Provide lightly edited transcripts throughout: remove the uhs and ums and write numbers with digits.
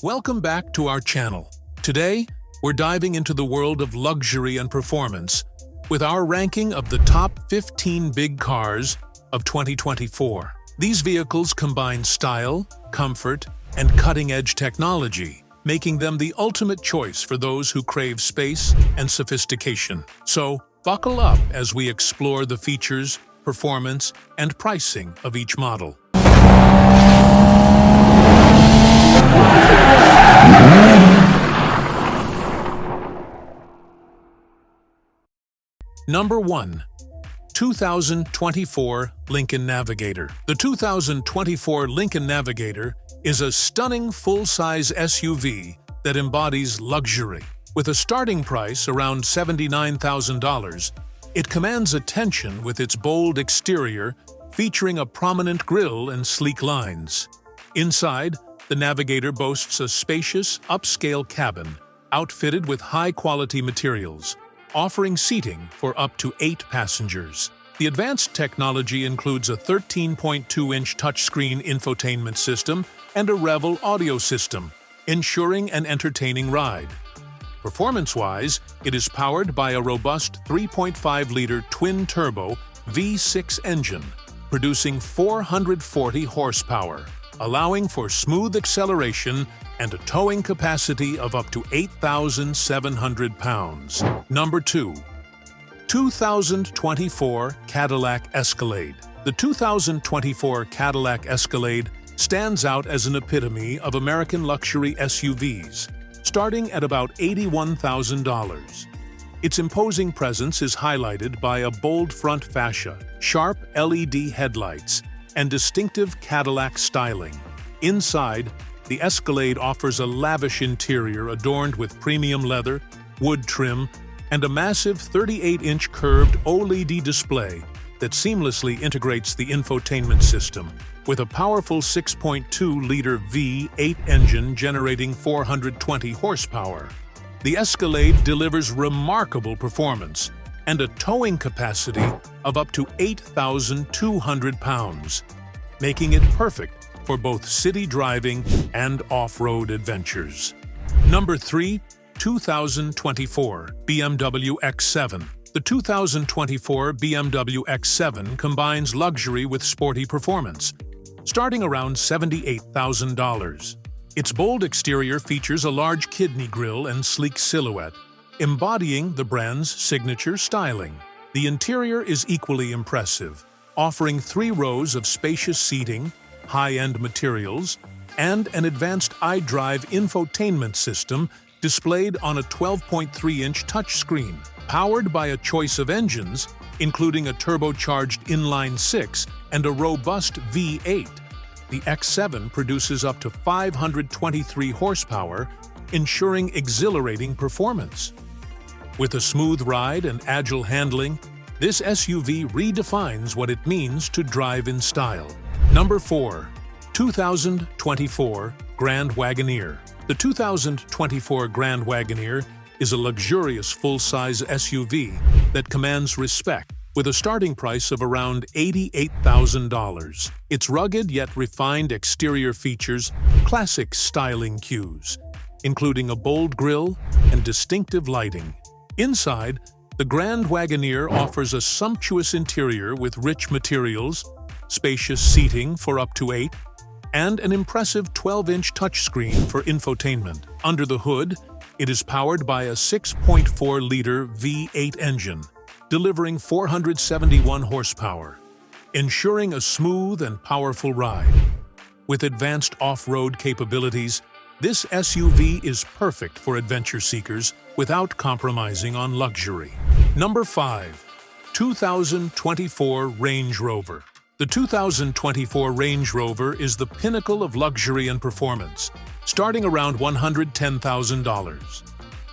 Welcome back to our channel. Today, we're diving into the world of luxury and performance with our ranking of the top 15 big cars of 2024. These vehicles combine style, comfort, and cutting-edge technology, making them the ultimate choice for those who crave space and sophistication. So, buckle up as we explore the features, performance, and pricing of each model. Number 1. 2024 Lincoln Navigator. The 2024 Lincoln Navigator is a stunning full-size SUV that embodies luxury. With a starting price around $79,000, it commands attention with its bold exterior featuring a prominent grille and sleek lines. Inside, the Navigator boasts a spacious, upscale cabin outfitted with high-quality materials, offering seating for up to 8 passengers. The advanced technology includes a 13.2-inch touchscreen infotainment system and a Revel audio system, ensuring an entertaining ride. Performance-wise, it is powered by a robust 3.5-liter twin-turbo V6 engine, producing 440 horsepower, allowing for smooth acceleration and a towing capacity of up to 8,700 pounds. Number 2. 2024 Cadillac Escalade. The 2024 Cadillac Escalade stands out as an epitome of American luxury SUVs, starting at about $81,000. Its imposing presence is highlighted by a bold front fascia, sharp LED headlights, and distinctive Cadillac styling. Inside, the Escalade offers a lavish interior adorned with premium leather, wood trim, and a massive 38-inch curved OLED display that seamlessly integrates the infotainment system, with a powerful 6.2-liter V8 engine generating 420 horsepower. The Escalade delivers remarkable performance and a towing capacity of up to 8,200 pounds, making it perfect for both city driving and off-road adventures. Number 3. 2024 BMW X7. The 2024 BMW X7 combines luxury with sporty performance, starting around $78,000. Its bold exterior features a large kidney grille and sleek silhouette, embodying the brand's signature styling. The interior is equally impressive, offering 3 rows of spacious seating, high-end materials, and an advanced iDrive infotainment system displayed on a 12.3-inch touchscreen. Powered by a choice of engines, including a turbocharged inline-6 and a robust V8, the X7 produces up to 523 horsepower, ensuring exhilarating performance. With a smooth ride and agile handling, this SUV redefines what it means to drive in style. Number 4. 2024 Grand Wagoner. The 2024 Grand Wagoner is a luxurious full-size SUV that commands respect, with a starting price of around $88,000. Its rugged yet refined exterior features classic styling cues, including a bold grille and distinctive lighting. Inside, the Grand Wagoner offers a sumptuous interior with rich materials, spacious seating for up to 8, and an impressive 12-inch touchscreen for infotainment. Under the hood, it is powered by a 6.4-liter V8 engine, delivering 471 horsepower, ensuring a smooth and powerful ride. With advanced off-road capabilities, this SUV is perfect for adventure seekers without compromising on luxury. Number 5. 2024 Range Rover. The 2024 Range Rover is the pinnacle of luxury and performance, starting around $110,000.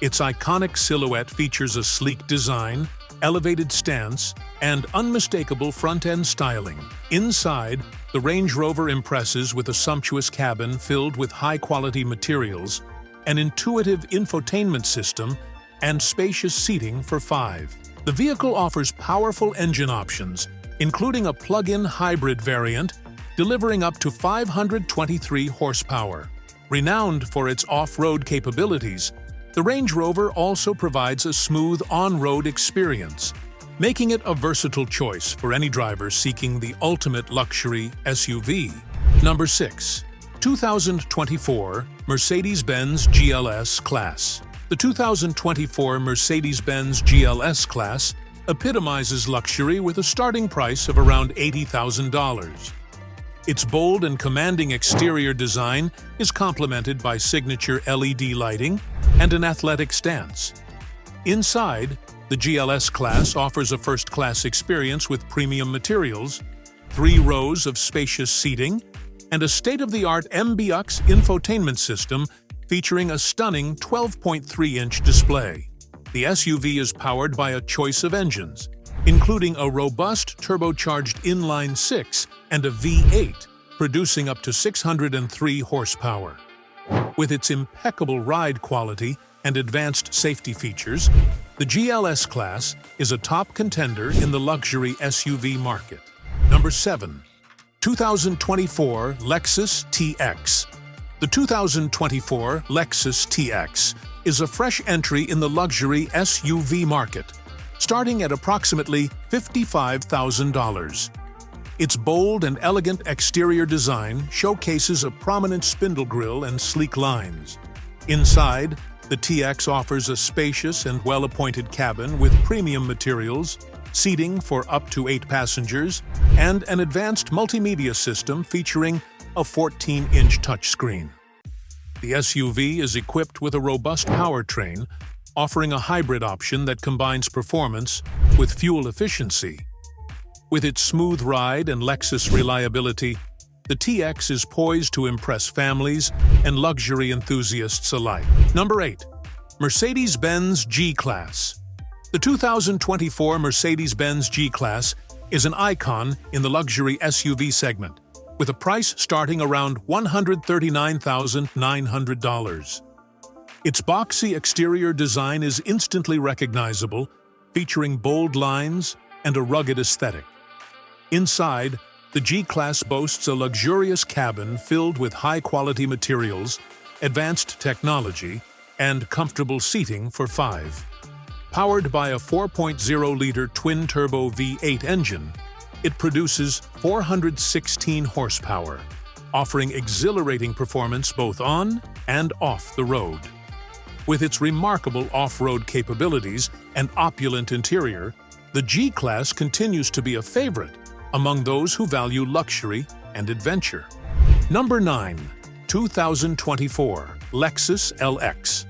Its iconic silhouette features a sleek design, elevated stance, and unmistakable front-end styling. Inside, the Range Rover impresses with a sumptuous cabin filled with high-quality materials, an intuitive infotainment system, and spacious seating for 5. The vehicle offers powerful engine options, including a plug-in hybrid variant, delivering up to 523 horsepower. Renowned for its off-road capabilities, the Range Rover also provides a smooth on-road experience, making it a versatile choice for any driver seeking the ultimate luxury SUV. Number 6. 2024 Mercedes-Benz GLS Class. The 2024 Mercedes-Benz GLS Class epitomizes luxury with a starting price of around $80,000. Its bold and commanding exterior design is complemented by signature LED lighting and an athletic stance. Inside, the GLS Class offers a first-class experience with premium materials, 3 rows of spacious seating, and a state-of-the-art MBUX infotainment system featuring a stunning 12.3-inch display. The SUV is powered by a choice of engines, including a robust turbocharged inline-6 and a V8, producing up to 603 horsepower. With its impeccable ride quality and advanced safety features, the GLS Class is a top contender in the luxury SUV market. Number 7. 2024 Lexus TX. The 2024 Lexus TX is a fresh entry in the luxury SUV market, starting at approximately $55,000. Its bold and elegant exterior design showcases a prominent spindle grille and sleek lines. Inside, the TX offers a spacious and well-appointed cabin with premium materials, seating for up to 8 passengers, and an advanced multimedia system featuring a 14-inch touchscreen. The SUV is equipped with a robust powertrain, offering a hybrid option that combines performance with fuel efficiency. With its smooth ride and Lexus reliability, the TX is poised to impress families and luxury enthusiasts alike. Number 8. Mercedes-Benz G-Class. The 2024 Mercedes-Benz G-Class is an icon in the luxury SUV segment, with a price starting around $139,900. Its boxy exterior design is instantly recognizable, featuring bold lines and a rugged aesthetic. Inside, the G-Class boasts a luxurious cabin filled with high-quality materials, advanced technology, and comfortable seating for 5. Powered by a 4.0-liter twin-turbo V8 engine, it produces 416 horsepower, offering exhilarating performance both on and off the road. With its remarkable off-road capabilities and opulent interior, the G-Class continues to be a favorite among those who value luxury and adventure. Number 9. 2024 Lexus LX.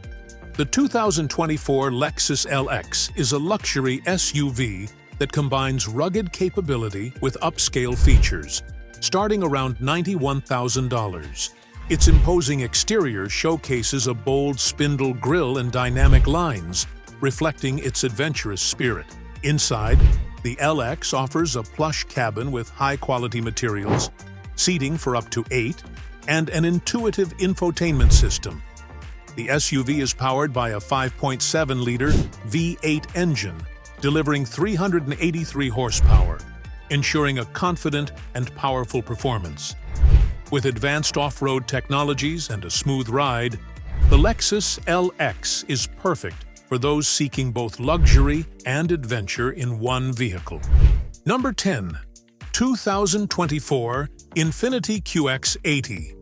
The 2024 Lexus LX is a luxury SUV that combines rugged capability with upscale features, starting around $91,000. Its imposing exterior showcases a bold spindle grille and dynamic lines, reflecting its adventurous spirit. Inside, the LX offers a plush cabin with high-quality materials, seating for up to 8, and an intuitive infotainment system. The SUV is powered by a 5.7-liter V8 engine, delivering 383 horsepower, ensuring a confident and powerful performance. With advanced off-road technologies and a smooth ride, the Lexus LX is perfect for those seeking both luxury and adventure in one vehicle. Number 10. 2024 Infiniti QX80.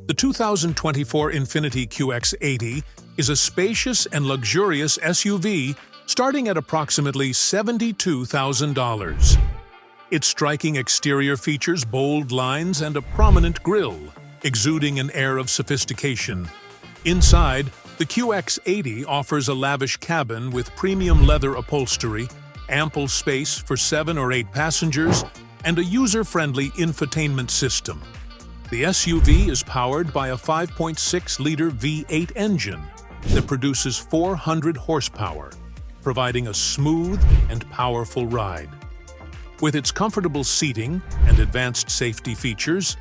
The 2024 Infiniti QX80 is a spacious and luxurious SUV starting at approximately $72,000. Its striking exterior features bold lines and a prominent grille, exuding an air of sophistication. Inside, the QX80 offers a lavish cabin with premium leather upholstery, ample space for 7 or 8 passengers, and a user-friendly infotainment system. The SUV is powered by a 5.6-liter V8 engine that produces 400 horsepower, providing a smooth and powerful ride. With its comfortable seating and advanced safety features,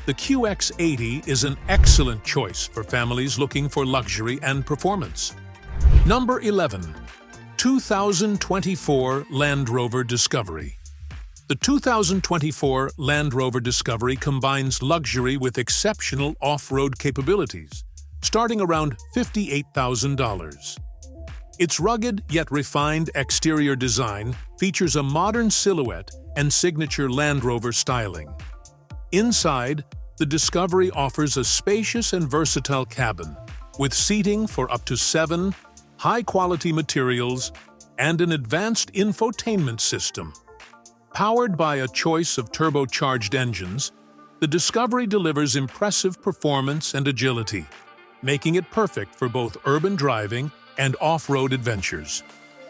the QX80 is an excellent choice for families looking for luxury and performance. Number 11. 2024 Land Rover Discovery. The 2024 Land Rover Discovery combines luxury with exceptional off-road capabilities, starting around $58,000. Its rugged yet refined exterior design features a modern silhouette and signature Land Rover styling. Inside, the Discovery offers a spacious and versatile cabin, with seating for up to 7, high-quality materials, and an advanced infotainment system. Powered by a choice of turbocharged engines, the Discovery delivers impressive performance and agility, making it perfect for both urban driving and off-road adventures.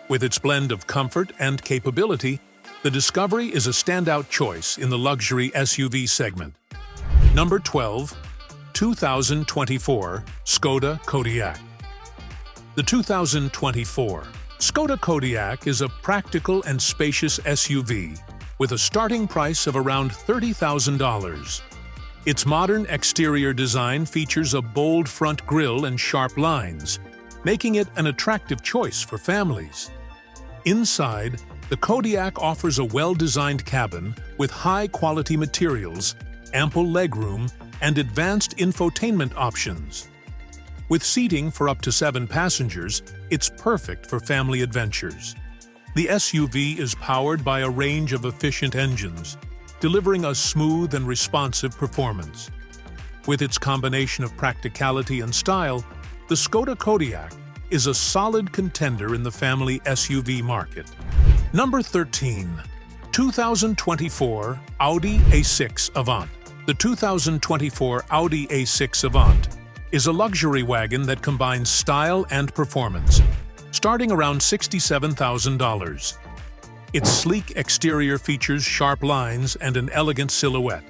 With its blend of comfort and capability, the Discovery is a standout choice in the luxury SUV segment. Number 12. 2024 Skoda Kodiak. The 2024 Skoda Kodiak is a practical and spacious SUV with a starting price of around $30,000. Its modern exterior design features a bold front grille and sharp lines, making it an attractive choice for families. Inside, the Kodiak offers a well-designed cabin with high-quality materials, ample legroom, and advanced infotainment options. With seating for up to 7 passengers, it's perfect for family adventures. The SUV is powered by a range of efficient engines, delivering a smooth and responsive performance. With its combination of practicality and style, the Skoda Kodiak is a solid contender in the family SUV market. Number 13. 2024 Audi A6 Avant. The 2024 Audi A6 Avant is a luxury wagon that combines style and performance, starting around $67,000. Its sleek exterior features sharp lines and an elegant silhouette,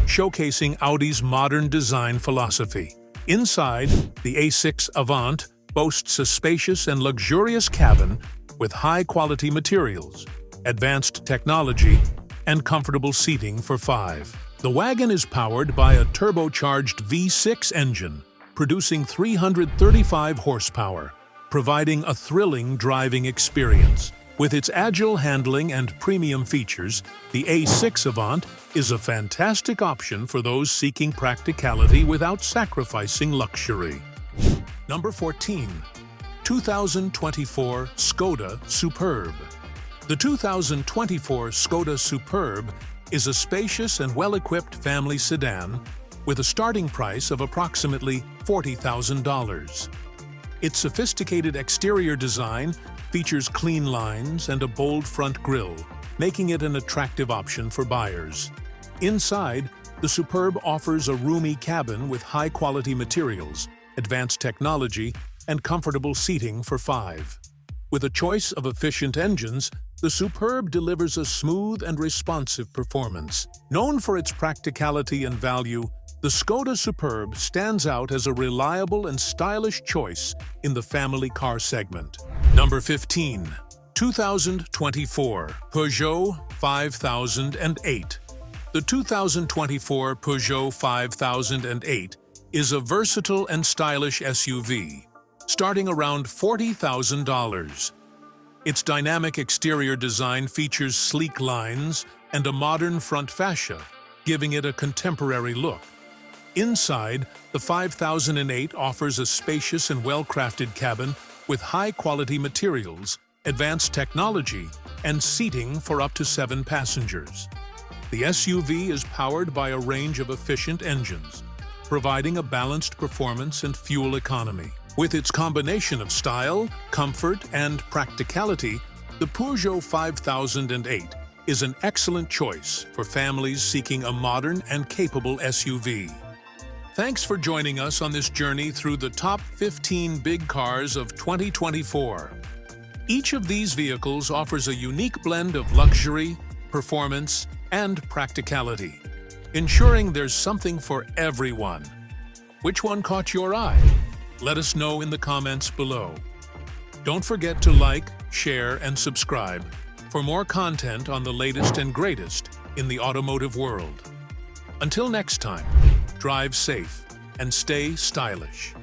showcasing Audi's modern design philosophy. Inside, the A6 Avant boasts a spacious and luxurious cabin with high-quality materials, advanced technology, and comfortable seating for 5. The wagon is powered by a turbocharged V6 engine, producing 335 horsepower, providing a thrilling driving experience. With its agile handling and premium features, the A6 Avant is a fantastic option for those seeking practicality without sacrificing luxury. Number 14. 2024 Skoda Superb. The 2024 Skoda Superb is a spacious and well-equipped family sedan with a starting price of approximately $40,000. Its sophisticated exterior design features clean lines and a bold front grille, making it an attractive option for buyers. Inside, the Superb offers a roomy cabin with high-quality materials, advanced technology, and comfortable seating for 5. With a choice of efficient engines, the Superb delivers a smooth and responsive performance. Known for its practicality and value, the Skoda Superb stands out as a reliable and stylish choice in the family car segment. Number 15. 2024 Peugeot 5008. The 2024 Peugeot 5008 is a versatile and stylish SUV, starting around $40,000. Its dynamic exterior design features sleek lines and a modern front fascia, giving it a contemporary look. Inside, the 5008 offers a spacious and well-crafted cabin with high-quality materials, advanced technology, and seating for up to 7 passengers. The SUV is powered by a range of efficient engines, providing a balanced performance and fuel economy. With its combination of style, comfort, and practicality, the Peugeot 5008 is an excellent choice for families seeking a modern and capable SUV. Thanks for joining us on this journey through the top 15 big cars of 2024. Each of these vehicles offers a unique blend of luxury, performance, and practicality, ensuring there's something for everyone. Which one caught your eye? Let us know in the comments below. Don't forget to like, share, and subscribe for more content on the latest and greatest in the automotive world. Until next time, drive safe and stay stylish.